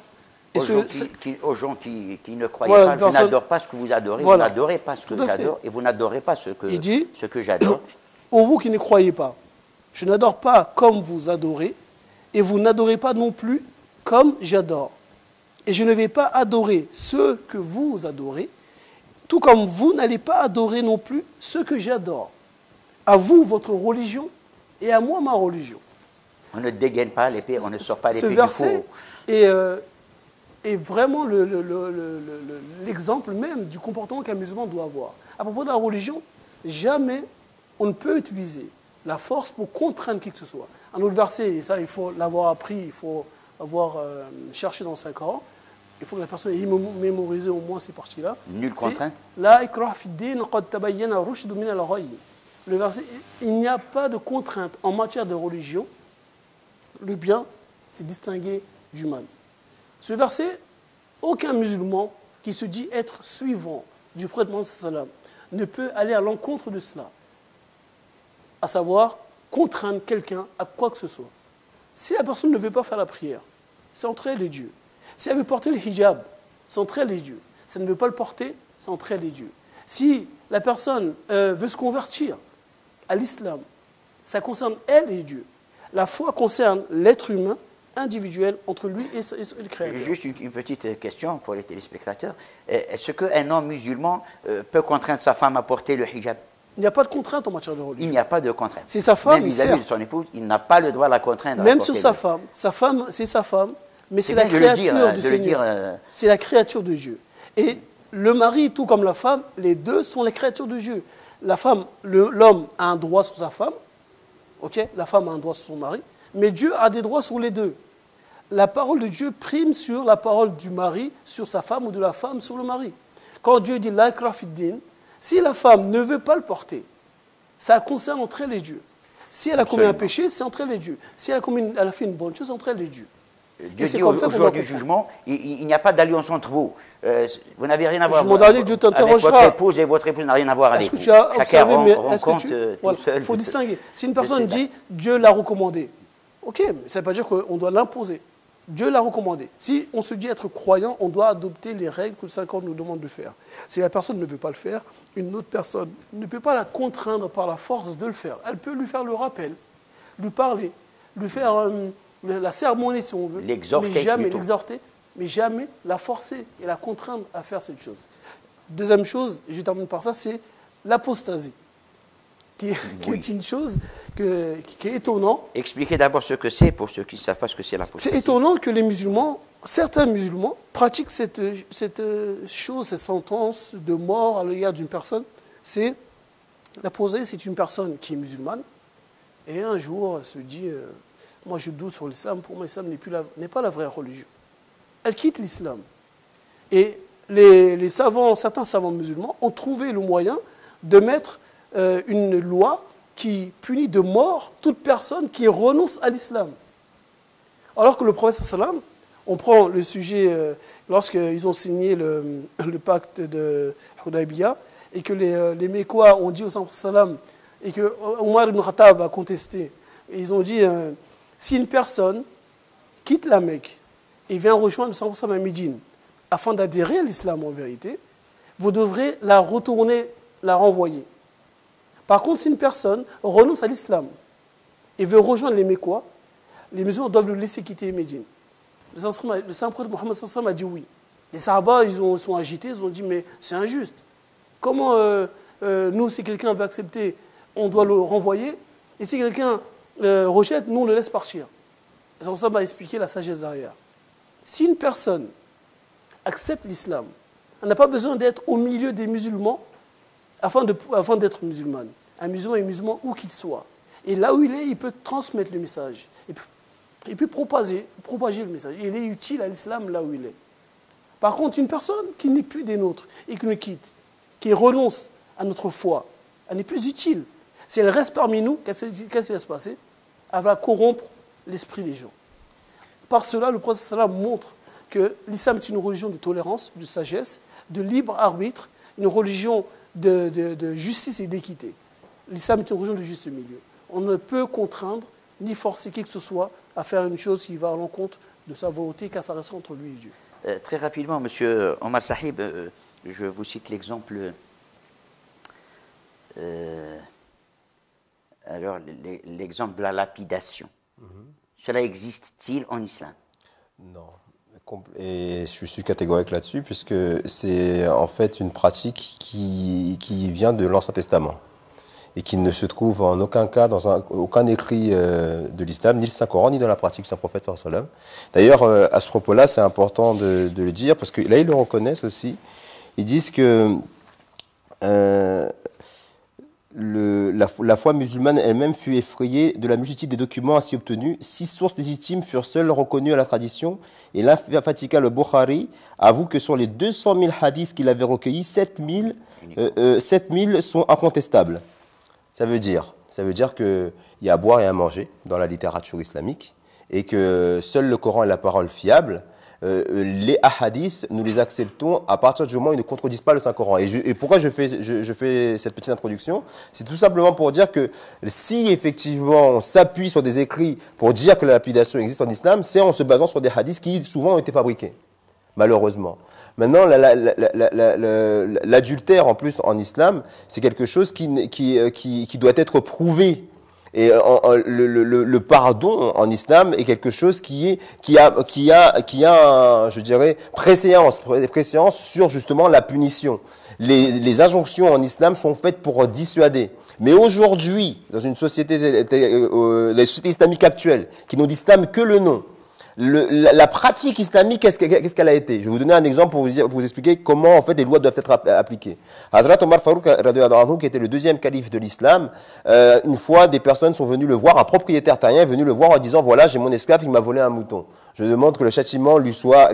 Aux gens qui ne croyaient pas, je n'adore pas ce que vous adorez, vous n'adorez pas ce que j'adore, et vous n'adorez pas ce que j'adore. Ô vous qui ne croyez pas, je n'adore pas comme vous adorez, et vous n'adorez pas non plus comme j'adore. Et je ne vais pas adorer ceux que vous adorez, tout comme vous n'allez pas adorer non plus ceux que j'adore. À vous, votre religion, et à moi, ma religion. On ne dégaine pas l'épée, on ne sort pas l'épée du four. Et vraiment l'exemple même du comportement qu'un musulman doit avoir. À propos de la religion, jamais on ne peut utiliser la force pour contraindre qui que ce soit. Un autre verset, et ça il faut l'avoir appris, il faut avoir cherché dans 5 ans, il faut que la personne ait mémorisé au moins ces parties-là. Nulle contrainte. La ikrah fi din qad tabayyana rushd min al-ghayy. Le verset, il n'y a pas de contrainte en matière de religion. Le bien, c'est distingué du mal. Ce verset, aucun musulman qui se dit être suivant du prophète Mohammed sallam ne peut aller à l'encontre de cela. À savoir, contraindre quelqu'un à quoi que ce soit. Si la personne ne veut pas faire la prière, c'est entre elle et Dieu. Si elle veut porter le hijab, c'est entre elle et Dieu. Si elle ne veut pas le porter, c'est entre elle et Dieu. Si la personne veut se convertir à l'islam, ça concerne elle et Dieu. La foi concerne l'être humain individuel entre lui et le Créateur. Juste une petite question pour les téléspectateurs. Est-ce qu'un homme musulman peut contraindre sa femme à porter le hijab? Il n'y a pas de contrainte en matière de religion. Il n'y a pas de contrainte. C'est sa femme, même vis-à-vis de son épouse, il n'a pas le droit de la contraindre. Même sur sa femme, c'est sa femme, mais c'est la créature du Seigneur. C'est la créature de Dieu. Et le mari, tout comme la femme, les deux sont les créatures de Dieu. La femme, l'homme a un droit sur sa femme, ok? La femme a un droit sur son mari, mais Dieu a des droits sur les deux. La parole de Dieu prime sur la parole du mari, sur sa femme, ou de la femme sur le mari. Quand Dieu dit « la ikrah fi din », si la femme ne veut pas le porter, ça concerne entre elle et Dieu. Si elle a commis un péché, c'est entre elle et Dieu. Si elle a fait une bonne chose, c'est entre elle et Dieu. Dieu dit au jour du jugement, il n'y a pas d'alliance entre vous. Vous n'avez rien à voir avec votre épouse, et votre épouse n'a rien à voir avec vous. Chacun rend compte tout seul. Il faut distinguer. Si une personne dit « Dieu l'a recommandé », ok, mais ça ne veut pas dire qu'on doit l'imposer. Dieu l'a recommandé. Si on se dit être croyant, on doit adopter les règles que le Saint-Coran nous demande de faire. Si la personne ne veut pas le faire, une autre personne ne peut pas la contraindre par la force de le faire. Elle peut lui faire le rappel, lui parler, lui faire la cérémonie si on veut, l'exhorter, mais jamais la forcer et la contraindre à faire cette chose. Deuxième chose, et je termine par ça, c'est l'apostasie. Qui est une chose qui est étonnante. Expliquez d'abord ce que c'est pour ceux qui ne savent pas ce que c'est l'apostasie. C'est étonnant que les musulmans, certains musulmans, pratiquent cette chose, cette sentence de mort à l'égard d'une personne. C'est l'apostasie, c'est une personne qui est musulmane et un jour elle se dit moi je doute sur l'islam, pour moi l'islam n'est pas la vraie religion. Elle quitte l'islam. Et les savants, certains savants musulmans ont trouvé le moyen de mettre une loi qui punit de mort toute personne qui renonce à l'islam. Alors que le prophète sallam, on prend le sujet lorsqu'ils ont signé le pacte de Hudaybiyah et que les Mécois ont dit au sallam et que Omar ibn Khattab a contesté. Et ils ont dit si une personne quitte la Mecque et vient rejoindre le sallam à Médine afin d'adhérer à l'islam en vérité, vous devrez la retourner, la renvoyer. Par contre, si une personne renonce à l'islam et veut rejoindre les Mécois, les musulmans doivent le laisser quitter Médine. Le Saint-Prophète Mohammed a dit oui. Les Sahaba, ils sont agités, ils ont dit mais c'est injuste. Comment nous, si quelqu'un veut accepter, on doit le renvoyer, et si quelqu'un rejette, nous on le laisse partir. Le Saint-Prophète a expliqué la sagesse derrière. Si une personne accepte l'islam, elle n'a pas besoin d'être au milieu des musulmans afin d'être musulmane. Un musulman est musulman où qu'il soit. Et là où il est, il peut transmettre le message. Il peut propager le message. Il est utile à l'islam là où il est. Par contre, une personne qui n'est plus des nôtres et qui nous quitte, qui renonce à notre foi, elle n'est plus utile. Si elle reste parmi nous, qu'est-ce qui va se passer? Elle va corrompre l'esprit des gens. Par cela, le prophète sallam montre que l'islam est une religion de tolérance, de sagesse, de libre arbitre, une religion de justice et d'équité. L'islam est une religion de juste milieu. On ne peut contraindre ni forcer qui que ce soit à faire une chose qui va à l'encontre de sa volonté, car ça reste entre lui et Dieu. Très rapidement, Monsieur Omar Sahib, je vous cite l'exemple. Alors, l'exemple de la lapidation. Cela existe-t-il en islam? Non. Et je suis catégorique là-dessus, puisque c'est en fait une pratique qui vient de l'Ancien Testament et qui ne se trouve en aucun cas dans aucun écrit de l'islam, ni le Saint-Coran, ni dans la pratique du Saint-Prophète sallallahu alayhi wa sallam. D'ailleurs, à ce propos-là, c'est important de le dire, parce que là, ils le reconnaissent aussi. Ils disent que la foi musulmane elle-même fut effrayée de la multitude des documents ainsi obtenus. 6 sources légitimes furent seules reconnues à la tradition, et l'infatigable Bukhari avoue que sur les 200 000 hadiths qu'il avait recueillis, 7 000 sont incontestables. Ça veut dire qu'il y a à boire et à manger dans la littérature islamique, et que seul le Coran est la parole fiable. Les hadiths, nous les acceptons à partir du moment où ils ne contredisent pas le Saint-Coran. Et pourquoi je fais cette petite introduction? C'est tout simplement pour dire que si effectivement on s'appuie sur des écrits pour dire que la lapidation existe en islam, c'est en se basant sur des hadiths qui souvent ont été fabriqués, malheureusement. Maintenant, l'adultère en plus en islam, c'est quelque chose qui doit être prouvé. Et le pardon en islam est quelque chose qui a je dirais, préséance sur justement la punition. Les injonctions en islam sont faites pour dissuader. Mais aujourd'hui, dans une société, la société islamique actuelle, qui n'ont d'islam que le nom, la pratique islamique, qu'est-ce qu'elle a été? Je vais vous donner un exemple pour vous expliquer comment en fait les lois doivent être appliquées. Hazrat Omar Farouk, qui était le deuxième calife de l'islam, une fois des personnes sont venues le voir, un propriétaire terrien est venu le voir en disant voilà, j'ai mon esclave, il m'a volé un mouton. Je demande que le châtiment lui soit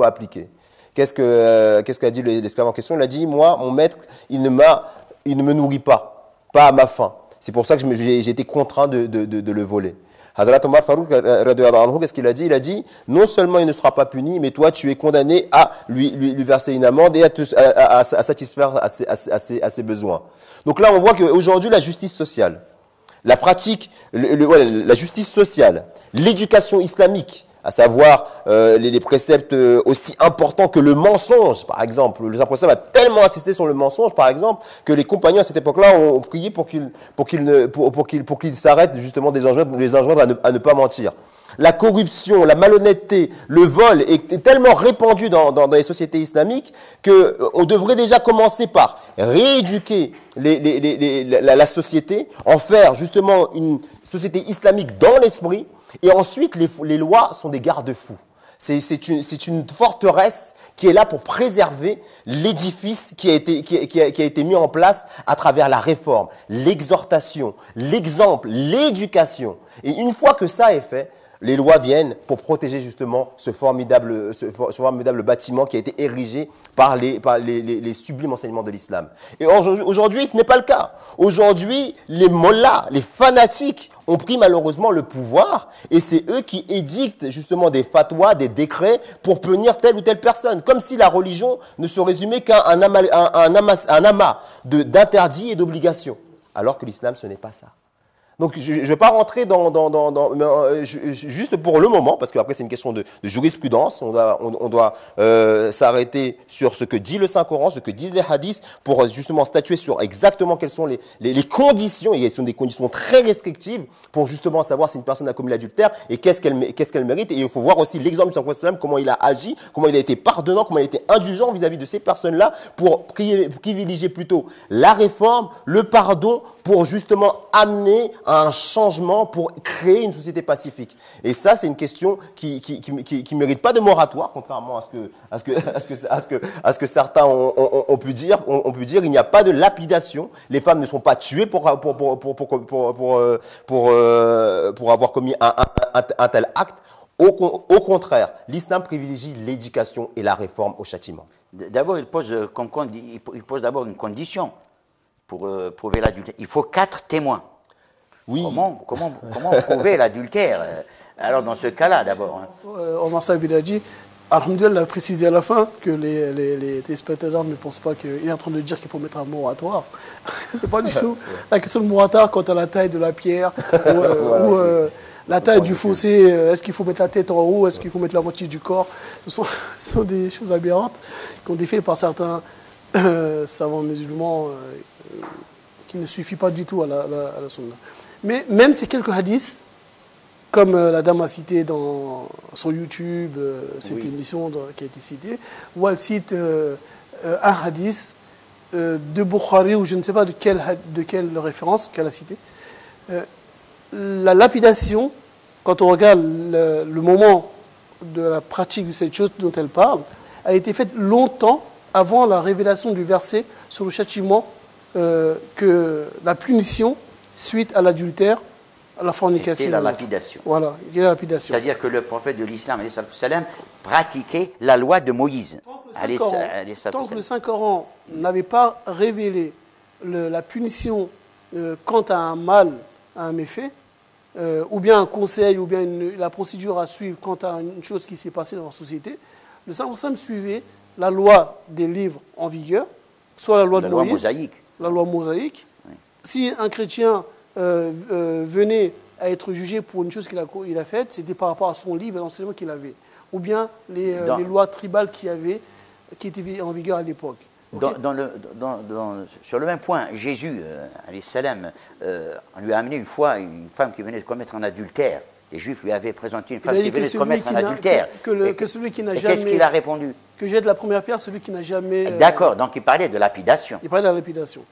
appliqué. Qu'est-ce qu'a dit l'esclave en question? Il a dit moi, mon maître, il ne me nourrit pas à ma faim. C'est pour ça que j'ai été contraint de le voler. Hazrat Omar Farouk, qu'est-ce qu'il a dit? Il a dit, non seulement il ne sera pas puni, mais toi, tu es condamné à lui verser une amende et à satisfaire à ses besoins. Donc là, on voit qu'aujourd'hui, la justice sociale, la pratique, la justice sociale, l'éducation islamique, à savoir les préceptes aussi importants que le mensonge, par exemple. Le Saint-Prophète a tellement insisté sur le mensonge, par exemple, que les compagnons à cette époque-là ont prié pour qu'il s'arrête justement les enjoindre à ne pas mentir. La corruption, la malhonnêteté, le vol est tellement répandu dans les sociétés islamiques qu'on devrait déjà commencer par rééduquer la société, en faire justement une société islamique dans l'esprit. Et ensuite, les lois sont des garde-fous. C'est une forteresse qui est là pour préserver l'édifice qui a été mis en place à travers la réforme, l'exhortation, l'exemple, l'éducation. Et une fois que ça est fait, les lois viennent pour protéger justement ce formidable bâtiment qui a été érigé par les sublimes enseignements de l'islam. Et aujourd'hui, ce n'est pas le cas. Aujourd'hui, les mollahs, les fanatiques, ont pris malheureusement le pouvoir et c'est eux qui édictent justement des fatwas, des décrets pour punir telle ou telle personne. Comme si la religion ne se résumait qu'à un amas d'interdits et d'obligations. Alors que l'islam, ce n'est pas ça. Donc, je ne vais pas rentrer juste pour le moment, parce qu'après, c'est une question de jurisprudence. On doit s'arrêter sur ce que dit le Saint-Coran, ce que disent les hadiths, pour justement statuer sur exactement quelles sont les conditions, et ce sont des conditions très restrictives, pour justement savoir si une personne a commis l'adultère et qu'est-ce qu'elle mérite. Et il faut voir aussi l'exemple du Saint-Prophète, comment il a agi, comment il a été pardonnant, comment il a été indulgent vis-à-vis de ces personnes-là, pour privilégier plutôt la réforme, le pardon, pour justement amener à un changement, pour créer une société pacifique. Et ça, c'est une question qui mérite pas de moratoire, contrairement à ce que certains ont pu dire. Il n'y a pas de lapidation. Les femmes ne sont pas tuées pour avoir commis un tel acte. Au contraire, l'islam privilégie l'éducation et la réforme au châtiment. D'abord, il pose d'abord une condition. Pour prouver l'adultère, il faut 4 témoins. Oui. Comment prouver l'adultère alors dans ce cas-là d'abord hein. Omar Saïd il a dit, Alhamdulillah, il a précisé à la fin que les téléspectateurs ne pensent pas qu'il est en train de dire qu'il faut mettre un moratoire. C'est pas du tout la question de moratoire quant à la taille de la pierre ou la taille du fossé. Est-ce qu'il faut mettre la tête en haut? Est-ce qu'il faut mettre la moitié du corps? Ce sont des choses aberrantes qui ont été faites par certains savants musulmans qui ne suffit pas du tout à la sunna. Mais même ces quelques hadiths, comme la dame a cité sur YouTube, cette émission qui a été citée, où elle cite un hadith de Bukhari, ou je ne sais pas de quelle référence qu'elle a cité. La lapidation, quand on regarde le moment de la pratique de cette chose dont elle parle, a été faite longtemps avant la révélation du verset sur le châtiment, que la punition suite à l'adultère, à la fornication. C'était la lapidation. Voilà, il y a la lapidation. C'est-à-dire que le prophète de l'islam, pratiquait la loi de Moïse. Tant que le Saint-Coran n'avait pas révélé la punition quant à un mal, à un méfait, ou bien un conseil, ou bien la procédure à suivre quant à une chose qui s'est passée dans la société, le Saint-Coran suivait la loi des livres en vigueur, soit la loi de Moïse, mosaïque. La loi mosaïque. Oui. Si un chrétien venait à être jugé pour une chose qu'il a faite, c'était par rapport à son livre et l'enseignement qu'il avait. Ou bien les lois tribales qui étaient en vigueur à l'époque. Okay. Sur le même point, Jésus, on lui a amené une fois une femme qui venait de commettre un adultère. Les Juifs lui avaient présenté une femme qui venait de commettre un adultère. Que celui qui n'a jamais... Qu'est-ce qu'il a répondu? Que jette la première pierre, celui qui n'a jamais... D'accord, donc il parlait de lapidation. Il parlait de la lapidation.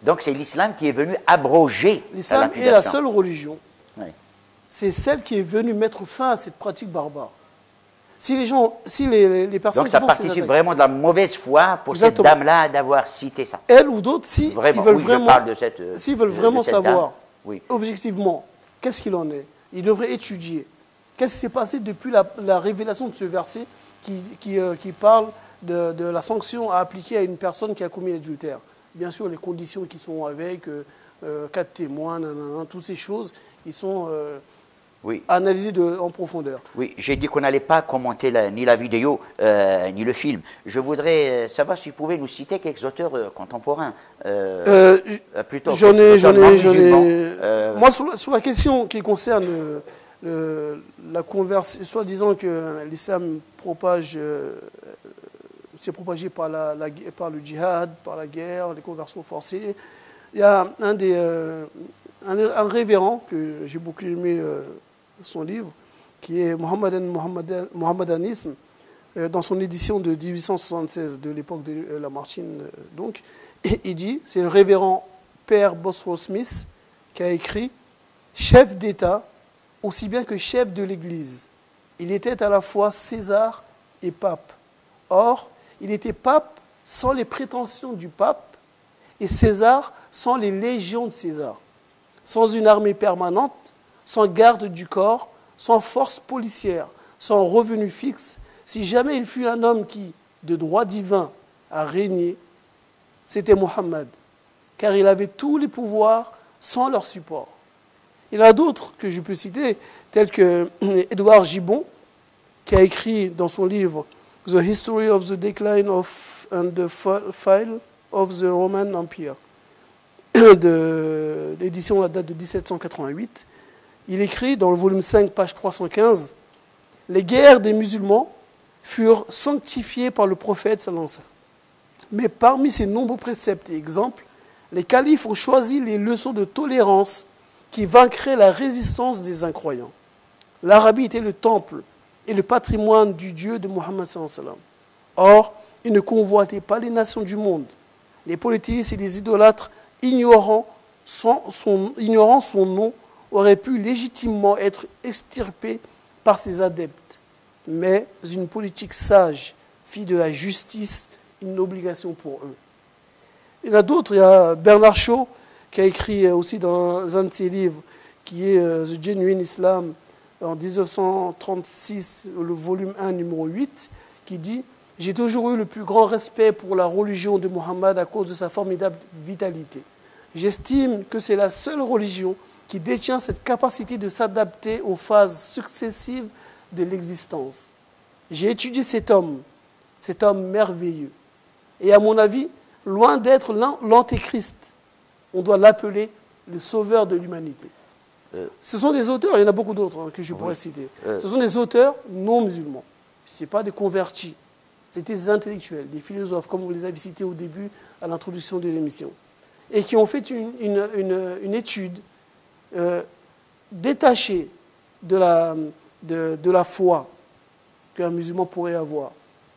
Donc c'est l'islam qui est venu abroger la lapidation. L'islam est la seule religion. Oui. C'est celle qui est venue mettre fin à cette pratique barbare. Si les personnes... Donc ça participe vraiment de la mauvaise foi pour cette dame-là d'avoir cité ça. Elle ou d'autres, s'ils veulent vraiment savoir, objectivement, qu'est-ce qu'il en est, ils devraient étudier. Qu'est-ce qui s'est passé depuis la révélation de ce verset qui parle de la sanction à appliquer à une personne qui a commis l'adultère. Bien sûr, les conditions qui sont avec, 4 témoins, toutes ces choses, ils sont analysées en profondeur. Oui, j'ai dit qu'on n'allait pas commenter ni la vidéo, ni le film. Je voudrais savoir si vous pouvez nous citer quelques auteurs contemporains. J'en ai. Moi, sur la question qui concerne la conversion, soit disant que l'islam s'est propagé par le djihad, par la guerre, les conversions forcées. Il y a un révérend que j'ai beaucoup aimé son livre, qui est Mohammedanisme, dans son édition de 1876, de l'époque de Lamartine. Donc, et il dit, c'est le révérend Père Boswell Smith qui a écrit « Chef d'État, aussi bien que chef de l'Église, il était à la fois César et pape. Or, il était pape sans les prétentions du pape et César sans les légions de César, sans une armée permanente, sans garde du corps, sans force policière, sans revenu fixe. Si jamais il fut un homme qui, de droit divin, a régné, c'était Mohammed, car il avait tous les pouvoirs sans leur support. » Il y en a d'autres que je peux citer, tels que Édouard Gibbon, qui a écrit dans son livre « The History of the Decline and the Fall of the Roman Empire », de l'édition à date de 1788. Il écrit dans le volume 5, page 315, « Les guerres des musulmans furent sanctifiées par le prophète sallallahu alayhi wa sallam. Mais parmi ces nombreux préceptes et exemples, les califes ont choisi les leçons de tolérance qui vaincraient la résistance des incroyants. L'Arabie était le temple et le patrimoine du Dieu de Mohammed sallallahu alayhi wa sallam. Or, il ne convoitait pas les nations du monde. Les polythéistes et les idolâtres, ignorant son nom, auraient pu légitimement être extirpés par ses adeptes. Mais une politique sage fit de la justice une obligation pour eux. Il y en a d'autres. Il y a Bernard Shaw qui a écrit aussi dans un de ses livres, qui est The Genuine Islam, en 1936, le volume 1, numéro 8, qui dit « J'ai toujours eu le plus grand respect pour la religion de Mohammed à cause de sa formidable vitalité. J'estime que c'est la seule religion qui détient cette capacité de s'adapter aux phases successives de l'existence. J'ai étudié cet homme merveilleux. Et à mon avis, loin d'être l'antéchrist, on doit l'appeler le sauveur de l'humanité. Ce sont des auteurs, il y en a beaucoup d'autres que je pourrais citer. Ce sont des auteurs non musulmans. Ce n'est pas des convertis. C'était des intellectuels, des philosophes, comme vous les avez cités au début, à l'introduction de l'émission. Et qui ont fait une étude détachée de la foi qu'un musulman pourrait avoir.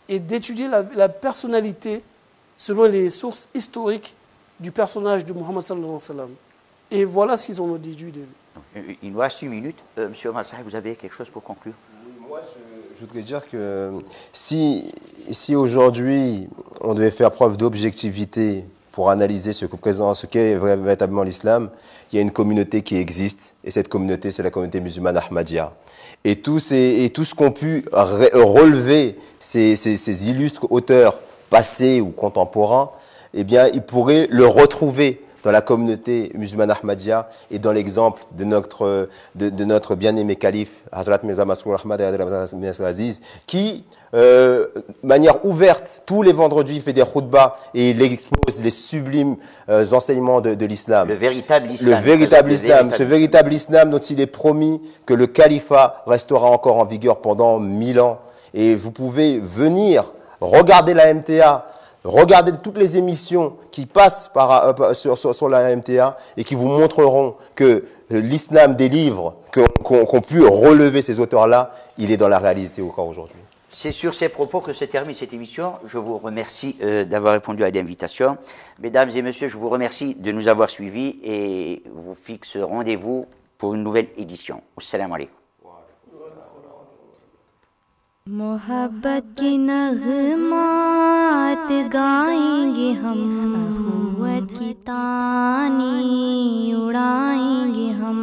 Et d'étudier la personnalité selon les sources historiques du personnage de Muhammad sallallahu alayhi wa sallam. Et voilà ce qu'ils ont déduit de lui. Il nous reste 1 minute. Monsieur Omar Sahib, vous avez quelque chose pour conclure? Moi, je voudrais dire que si aujourd'hui on devait faire preuve d'objectivité pour analyser ce qu'est véritablement l'islam, il y a une communauté qui existe, et cette communauté, c'est la communauté musulmane Ahmadiyya. Et tout ce qu'ont pu relever ces illustres auteurs passés ou contemporains, eh bien, ils pourraient le retrouver dans la communauté musulmane Ahmadiyya et dans l'exemple de notre bien-aimé calife, Hazrat Mirza Masroor Ahmad Aziz, qui, de manière ouverte, tous les vendredis, fait des khutbahs et il expose les sublimes enseignements de l'islam. Le véritable islam. Ce véritable islam dont il est promis que le califat restera encore en vigueur pendant 1000 ans. Et vous pouvez venir regarder la MTA, regardez toutes les émissions qui passent sur la MTA et qui vous montreront que l'islam des livres qu'ont pu relever ces auteurs-là, il est dans la réalité encore aujourd'hui. C'est sur ces propos que se termine cette émission. Je vous remercie d'avoir répondu à l'invitation. Mesdames et messieurs, je vous remercie de nous avoir suivis et vous fixe rendez-vous pour une nouvelle édition. Assalamu alaikum. मोहब्बत की नग़मात गाएंगे हम, अख़ुवत की तानी उड़ाएंगे हम।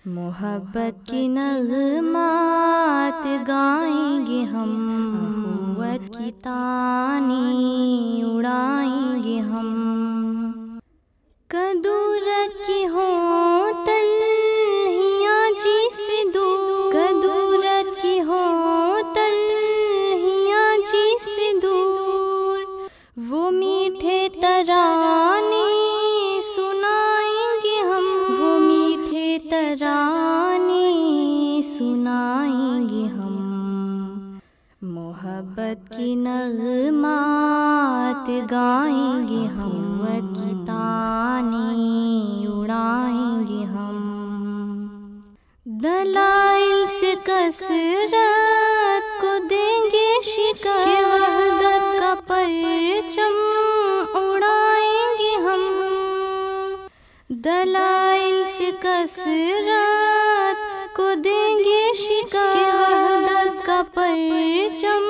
मोहब्बत की नग़मात गाएंगे हम, अख़ुवत की तानी उड़ाएंगे हम। कदूरत की हो तलहियाँ जिस दूर, कदूरत की हो तलहियाँ जिस दूर, वो मीठे तराने सुनाएंगे हम, वो मीठे तराने सुनाएंगे हम। मोहब्बत की नग़मात गाएंगे हम, अख़ुवत की तानी उड़ाएंगे हम। दलाइल से कसरत को देंगे शिकस्त, वहदत का परचम उड़ाएंगे हम। दलाइल से कसरत को देंगे शिकस्त, वहदत का परचम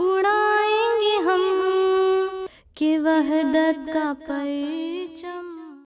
उड़ाएंगे हम, कि वहदत का परचम